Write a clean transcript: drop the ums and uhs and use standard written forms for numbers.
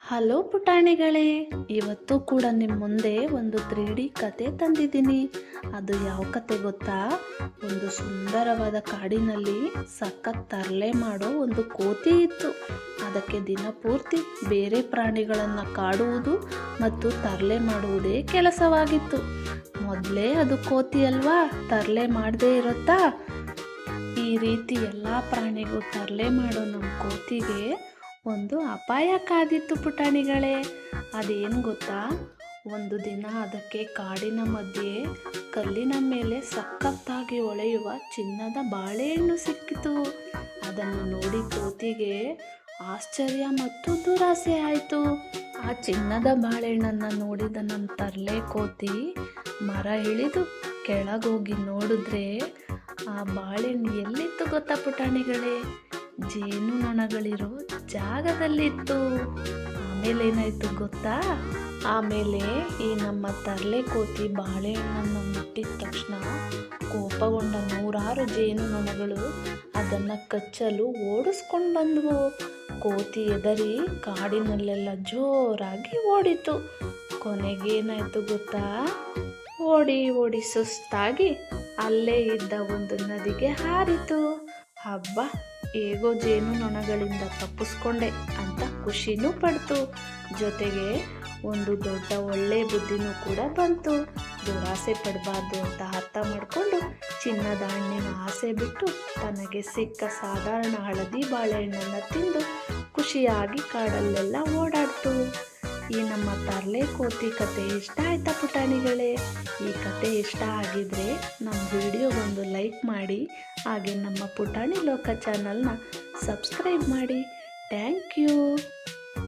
Hello ಪುಟಾಣಿಗಳೇ, ಇವತ್ತು ಕೂಡ ನಿಮ್ಮ ಮುಂದೆ ಒಂದು 3D ಕತೆ ತಂದಿದ್ದೀನಿ. ಅದು ಯಾವ ಕತೆ ಗೊತ್ತಾ? ಒಂದು ಸುಂದರವಾದ ಕಾಡಿನಲ್ಲಿ ಸಖತ್ ತರಲೆ ಮಾಡೋ ಒಂದು ಕೋತಿ ಇತ್ತು. ಅದಕ್ಕೆ ದಿನಪೂರ್ತಿ ಬೇರೆ ಪ್ರಾಣಿಗಳನ್ನು ಕಾಡುವುದು ಮತ್ತು ತರಲೆ ಮಾಡುವುದೇ ಕೆಲಸವಾಗಿತ್ತು. ಮೊದಲೇ ಅದು ಕೋತಿ ಅಲ್ವಾ, ತರಲೆ ಮಾಡದೇ ಇರುತ್ತಾ? ಈ ರೀತಿ ಎಲ್ಲ ಪ್ರಾಣಿಗೂ ತರಲೆ ಮಾಡೋ ನಮ್ಮ ಕೋತಿಗೆ ಒಂದು ಅಪಾಯ ಕಾದಿತ್ತು ಪುಟಾಣಿಗಳೇ. ಅದೇನು ಗೊತ್ತಾ? ಒಂದು ದಿನ ಅದಕ್ಕೆ ಕಾಡಿನ ಮಧ್ಯೆ ಕಲ್ಲಿನ ಮೇಲೆ ಸಖತ್ತಾಗಿ ಹೊಳೆಯುವ ಚಿನ್ನದ ಬಾಳೆಹಣ್ಣು ಸಿಕ್ಕಿತು. ಅದನ್ನು ನೋಡಿ ಕೋತಿಗೆ ಆಶ್ಚರ್ಯ ಮತ್ತು ದುರಾಸೆ ಆಯಿತು. ಆ ಚಿನ್ನದ ಬಾಳೆಹಣ್ಣನ್ನು ನೋಡಿದ ನಮ್ಮ ತರಲೆ ಕೋತಿ ಮರ ಇಳಿದು ಕೆಳಗೋಗಿ ನೋಡಿದ್ರೆ ಆ ಬಾಳೆಹಣ್ಣು ಎಲ್ಲಿತ್ತು ಗೊತ್ತಾ ಪುಟಾಣಿಗಳೇ? ಜೇನು ನೊಣಗಳಿರೋ ಜಾಗದಲ್ಲಿತ್ತು. ಆಮೇಲೆ ಏನಾಯ್ತು ಗೊತ್ತಾ? ಆಮೇಲೆ ಈ ನಮ್ಮ ತರಲೆ ಕೋತಿ ಬಾಳೆಹಣ್ಣನ್ನು ಮುಟ್ಟಿದ ತಕ್ಷಣ ಕೋಪಗೊಂಡ 100 ಜೇನು ನೊಣಗಳು ಅದನ್ನು ಕಚ್ಚಲು ಓಡಿಸ್ಕೊಂಡು ಬಂದವು. ಕೋತಿ ಎದರಿ ಕಾಡಿನಲ್ಲೆಲ್ಲ ಜೋರಾಗಿ ಓಡಿತು. ಕೊನೆಗೇನಾಯ್ತು ಗೊತ್ತಾ? ಓಡಿ ಸುಸ್ತಾಗಿ ಅಲ್ಲೇ ಇದ್ದ ಒಂದು ನದಿಗೆ ಹಾರಿತು. ಹಬ್ಬ, ಹೇಗೋ ಜೇನು ನೊಣಗಳಿಂದ ತಪ್ಪಿಸ್ಕೊಂಡೆ ಅಂತ ಖುಷಿನೂ ಪಡ್ತು. ಜೊತೆಗೆ ಒಂದು ದೊಡ್ಡ ಒಳ್ಳೆ ಬುದ್ಧಿನೂ ಕೂಡ ಬಂತು. ದುರಾಸೆ ಪಡಬಾರ್ದು ಅಂತ ಅರ್ಥ ಮಾಡಿಕೊಂಡು ಚಿನ್ನದ ಹಣ್ಣಿನ ಆಸೆ ಬಿಟ್ಟು ತನಗೆ ಸಿಕ್ಕ ಸಾಧಾರಣ ಹಳದಿ ಬಾಳೆಹಣ್ಣನ್ನು ತಿಂದು ಖುಷಿಯಾಗಿ ಕಾಡಲ್ಲೆಲ್ಲ ಓಡಾಡ್ತು. ಈ ನಮ್ಮ ತರಲೆ ಕೋತಿ ಕತೆ ಇಷ್ಟ ಆಯ್ತಾ ಪುಟಾಣಿಗಳೇ? ಈ ಕತೆ ಇಷ್ಟ ಆಗಿದ್ರೆ ನಮ್ಮ ವಿಡಿಯೋಗೊಂದು ಲೈಕ್ ಮಾಡಿ, ಹಾಗೆ ನಮ್ಮ ಪುಟಾಣಿ ಲೋಕ ಚಾನಲ್ನ ಸಬ್ಸ್ಕ್ರೈಬ್ ಮಾಡಿ. Thank you.